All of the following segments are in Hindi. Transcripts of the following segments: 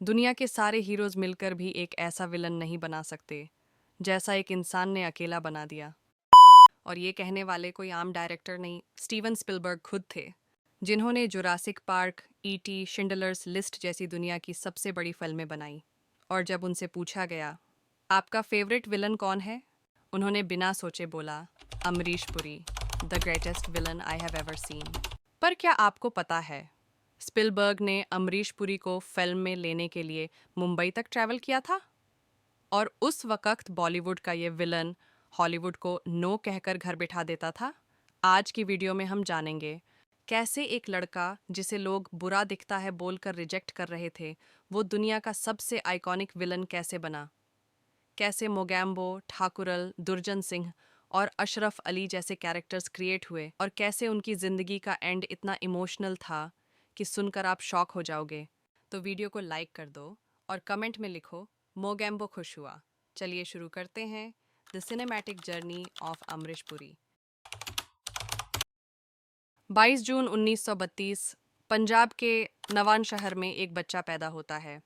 दुनिया के सारे हीरोज मिलकर भी एक ऐसा विलन नहीं बना सकते जैसा एक इंसान ने अकेला बना दिया। और ये कहने वाले कोई आम डायरेक्टर नहीं, स्टीवन स्पिलबर्ग खुद थे, जिन्होंने Jurassic park, ET, Schindler's list जैसी दुनिया की सबसे बड़ी फिल्में बनाई। और जब उनसे पूछा गया, आपका फेवरेट विलन कौन है, उन्होंने बिना सोचे बोला, Amrish Puri, the greatest villain I have ever seen. पर क्या आपको पता है, स्पिलबर्ग ने अमरीश पुरी को फिल्म में लेने के लिए मुंबई तक ट्रैवल किया था? और उस वक्त बॉलीवुड का ये विलन हॉलीवुड को नो कहकर घर बिठा देता था। आज की वीडियो में हम जानेंगे कैसे एक लड़का जिसे लोग बुरा दिखता है बोलकर रिजेक्ट कर रहे थे, वो दुनिया का सबसे आइकॉनिक विलन कैसे बना। कैसे मोगैम्बो, ठाकुरल, दुर्जन सिंह और अशरफ अली जैसे कैरेक्टर्स क्रिएट हुए, और कैसे उनकी जिंदगी का एंड इतना इमोशनल था कि सुनकर आप शॉक हो जाओगे। तो वीडियो को लाइक कर दो और कमेंट में लिखो, मोगैम्बो खुश हुआ। चलिए शुरू करते हैं the cinematic journey of Amrish Puri. 22 जून 1932 पंजाब के नवान शहर में एक बच्चा पैदा होता है।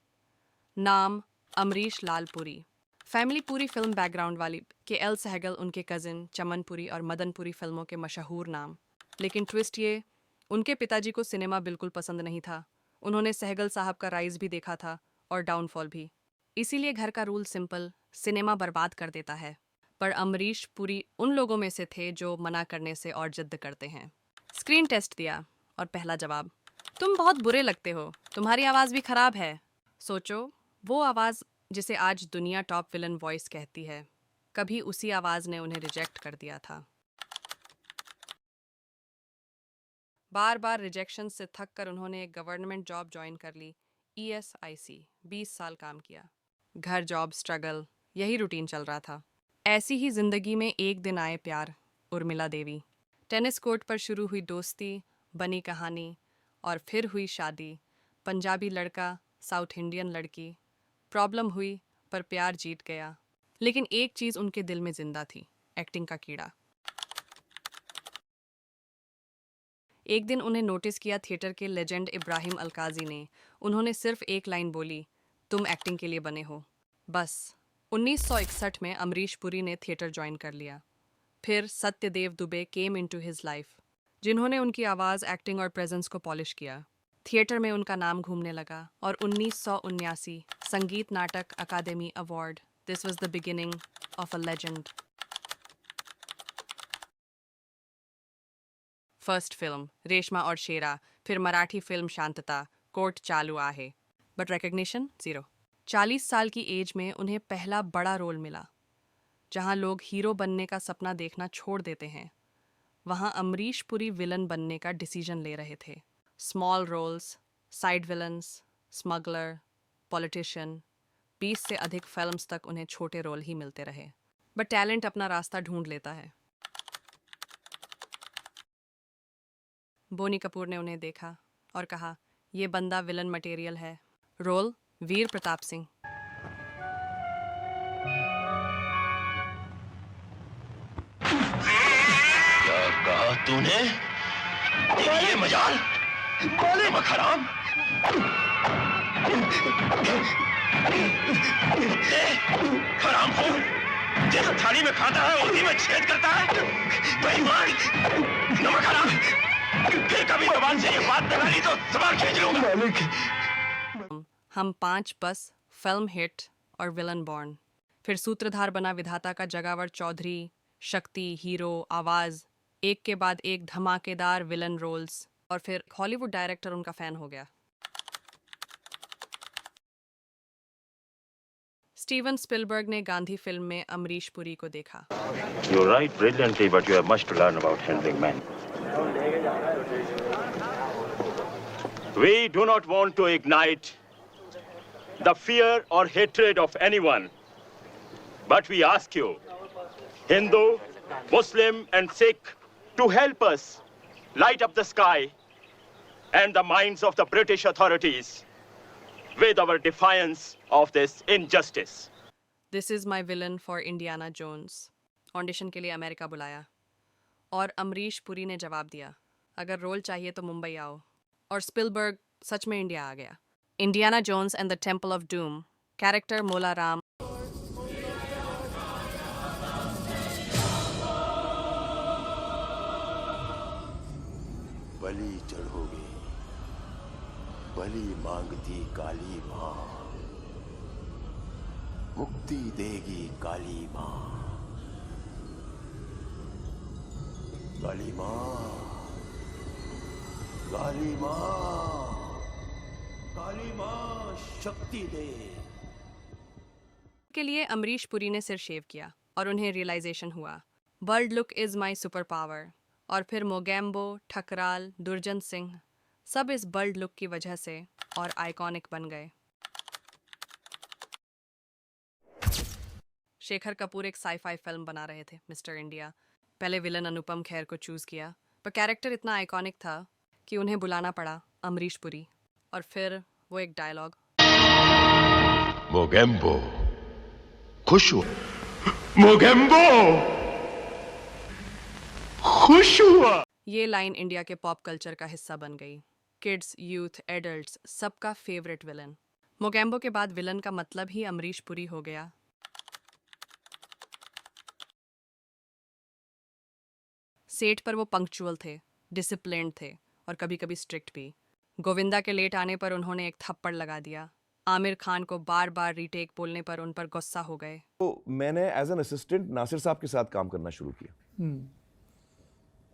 नाम अमरीश लाल पुरी। फैमिली पूरी फिल्म बैकग्राउंड वाली, के एल सहगल उनके कजिन, चमन पुरी और मदन पुरी फिल्मों के मशहूर नाम। लेकिन ट्विस्ट ये, उनके पिताजी को सिनेमा बिल्कुल पसंद नहीं था। उन्होंने सहगल साहब का राइज भी देखा था और डाउनफॉल भी। इसीलिए घर का रूल सिंपल, सिनेमा बर्बाद कर देता है। पर अमरीश पुरी उन लोगों में से थे जो मना करने से और जिद्द करते हैं। स्क्रीन टेस्ट दिया और पहला जवाब, तुम बहुत बुरे लगते हो, तुम्हारी आवाज़ भी खराब है। सोचो, वो आवाज़ जिसे आज दुनिया टॉप विलन वॉइस कहती है, कभी उसी आवाज़ ने उन्हें रिजेक्ट कर दिया था। बार बार रिजेक्शन से थक कर उन्होंने एक गवर्नमेंट जॉब ज्वाइन कर ली, ESIC। 20 साल काम किया, घर जॉब स्ट्रगल, यही रूटीन चल रहा था। ऐसी ही जिंदगी में एक दिन आए प्यार, उर्मिला देवी। टेनिस कोर्ट पर शुरू हुई दोस्ती, बनी कहानी, और फिर हुई शादी। पंजाबी लड़का, साउथ इंडियन लड़की। प्रॉब्लम हुई पर प्यार जीत गया। लेकिन एक चीज़ उनके दिल में जिंदा थी, एक्टिंग का कीड़ा। एक दिन उन्हें नोटिस किया थिएटर के लेजेंड इब्राहिम अलकाजी ने। उन्होंने सिर्फ एक लाइन बोली, तुम एक्टिंग के लिए बने हो। बस 1961 में अमरीश पुरी ने थिएटर ज्वाइन कर लिया। फिर Satyadev Dubey came into his life, जिन्होंने उनकी आवाज़, एक्टिंग और प्रेजेंस को पॉलिश किया। थिएटर में उनका नाम घूमने लगा और 1979 Sangeet Natak Akademi award, this was the beginning of a legend. First film Reshma और शेरा, फिर मराठी फिल्म शांतता, कोर्ट चालू आहे। But recognition zero. 40 साल की एज में उन्हें पहला बड़ा रोल मिला। जहां लोग हीरो बनने का सपना देखना छोड़ देते हैं, वहां अमरीश पुरी विलन बनने का डिसीजन ले रहे थे। Small roles, side villains, smuggler, politician, 20 से अधिक फिल्म्स तक उन्हें छोटे रोल ही मिलते रहे। बट टैलेंट अपना रास्ता ढूंढ लेता है। बोनी कपूर ने उन्हें देखा और कहा, ये बंदा विलन मटेरियल है। रोल वीर प्रताप सिंह। क्या कहा तूने? ये मजाल, नमक हराम। हरामखोर, जिस थाली में खाता है उसी में छेद करता है। बेईमान, नमक हराम। फिर कभी जबान से ये बात निकाली तो जबान खींच लूंगा। हम 5 बस, फिल्म हिट और विलन बॉर्न। फिर सूत्रधार बना विधाता का जगावर चौधरी, शक्ति, हीरो, आवाज, एक के बाद एक धमाकेदार विलन रोल्स। और फिर हॉलीवुड डायरेक्टर उनका फैन हो गया। स्टीवन स्पिलबर्ग ने गांधी फिल्म में अमरीश पुरी को देखा। You write brilliantly, but you have much to learn about handling men. We do not want to ignite the fear or hatred of anyone, but we ask you, Hindu, Muslim, and Sikh, to help us light up the sky and the minds of the British authorities with our defiance of this injustice. This is my villain for Indiana Jones. Audition के लिए अमेरिका बुलाया और अमरीश पुरी ने जवाब दिया, अगर रोल चाहिए तो मुंबई आओ। और स्पिलबर्ग सच में इंडिया आ गया। Indiana Jones and the Temple of Doom. Character Mola Ram. बलि चढ़ोगे, बलि मांगती काली मां, मुक्ति देगी काली मां। काली मां, काली मां, काली मां शक्ति दे। के लिए अमरीश पुरी ने सिर शेव किया और उन्हें रियलाइजेशन हुआ, world look is my super power. और फिर मोगैम्बो, ठकराल, दुर्जन सिंह सब इस बर्ड लुक की वजह से और आइकॉनिक बन गए। शेखर कपूर एक साई-फाई फिल्म बना रहे थे, मिस्टर इंडिया। पहले विलन अनुपम खेर को चूज किया, पर कैरेक्टर इतना आइकॉनिक था कि उन्हें बुलाना पड़ा अमरीश पुरी। और फिर वो एक डायलॉग, मोगेम्बो खुश हुआ, मोगेम्बो खुश हुआ। ये लाइन इंडिया के पॉप कल्चर का हिस्सा बन गई। किड्स, यूथ, एडल्ट्स सबका फेवरेट विलन। मोगैम्बो के बाद विलन का मतलब ही अमरीश पुरी हो गया। सेट पर वो पंक्चुअल थे, डिसिप्लिन्ड थे और कभी-कभी स्ट्रिक्ट भी। गोविंदा के लेट आने पर उन्होंने एक थप्पड़ लगा दिया। आमिर खान को बार-बार रीटेक बोलने पर उन पर गुस्सा हो गए। तो मैंने एज एन असिस्टेंट नासिर साहब के साथ काम करना शुरू किया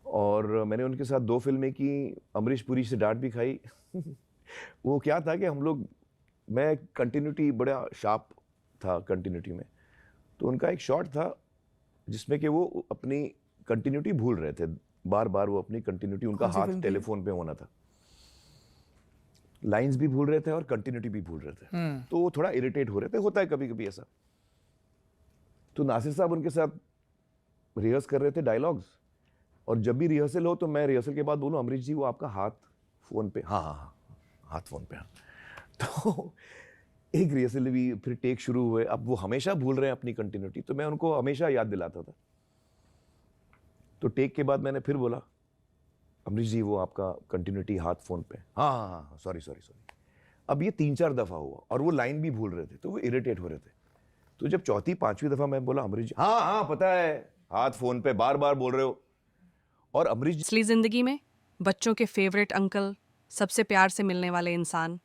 और मैंने उनके साथ 2 फिल्में की। अमरीश पुरी से डांट भी खाई। वो क्या था कि हम लोग, मैं कंटिन्यूटी बड़ा शार्प था कंटिन्यूटी में, तो उनका एक शॉट था जिसमें कि वो अपनी कंटिन्यूटी भूल रहे थे। बार बार वो अपनी कंटिन्यूटी, उनका हाथ टेलीफोन पे होना था, लाइंस भी भूल रहे थे और कंटिन्यूटी भी भूल रहे थे। तो वो थोड़ा इरिटेट हो रहे थे, होता है कभी कभी ऐसा। तो नासिर साहब उनके साथ रिहर्स कर रहे थे डायलॉग्स, और जब भी रिहर्सल हो तो मैं रिहर्सल के बाद बोलूं, अमरीश जी वो आपका हाथ फोन पे। हाँ हाँ हाँ, हाथ फोन पे। हाँ। तो एक रिहर्सल भी, फिर टेक शुरू हुए। अब वो हमेशा भूल रहे हैं अपनी कंटिन्यूटी, तो मैं उनको हमेशा याद दिलाता था। तो टेक के बाद मैंने फिर बोला, अमरीश जी वो आपका कंटिन्यूटी हाथ फोन पे। हाँ हाँ हाँ, सॉरी सॉरी सॉरी। अब ये 3-4 दफा हुआ और वो लाइन भी भूल रहे थे, तो वो इरिटेट हो रहे थे। तो जब 4थी-5वीं दफा मैं बोला, अमरीश जी हाँ हाँ पता है, हाथ फोन पे बार बार बोल रहे हो। और अमरीश जी, असली जिंदगी में बच्चों के फेवरेट अंकल, सबसे प्यार से मिलने वाले इंसान।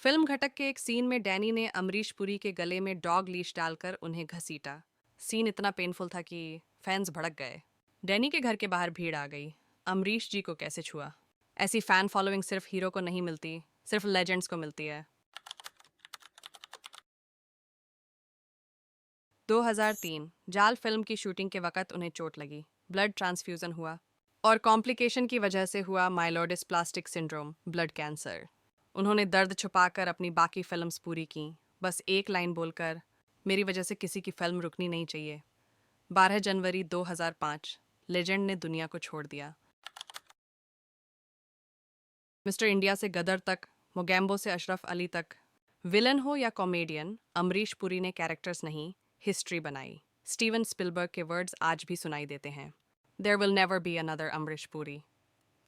फिल्म घटक के एक सीन में डैनी ने अमरीश पुरी के गले में डॉग लीश डालकर उन्हें घसीटा। सीन इतना पेनफुल था कि फैंस भड़क गए। डैनी के घर के बाहर भीड़ आ गई। अमरीश जी को कैसे छुआ? ऐसी फैन फॉलोइंग सिर्फ हीरो को नहीं मिलती, सिर्फ लेजेंड्स को मिलती है। 2003 जाल फिल्म की शूटिंग के वक्त उन्हें चोट लगी, ब्लड ट्रांसफ्यूजन हुआ और कॉम्प्लिकेशन की वजह से हुआ माइलोडिस्प्लास्टिक सिंड्रोम, ब्लड कैंसर। उन्होंने दर्द छुपाकर अपनी बाकी फिल्म्स पूरी की, बस एक लाइन बोलकर, मेरी वजह से किसी की फिल्म रुकनी नहीं चाहिए। 12 जनवरी 2005 लेजेंड ने दुनिया को छोड़ दिया। मिस्टर इंडिया से गदर तक, मोगैम्बो से अशरफ अली तक, विलन हो या कॉमेडियन, अमरीश पुरी ने कैरेक्टर्स नहीं, हिस्ट्री बनाई। स्टीवन स्पिलबर्ग के वर्ड्स आज भी सुनाई देते हैं, there will never be another Amrish Puri.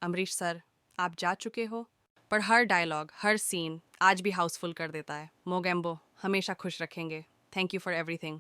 Amrish sir, आप जा चुके हो, पर हर डायलॉग, हर सीन आज भी हाउसफुल कर देता है। मोगैम्बो हमेशा खुश रखेंगे। Thank you for everything.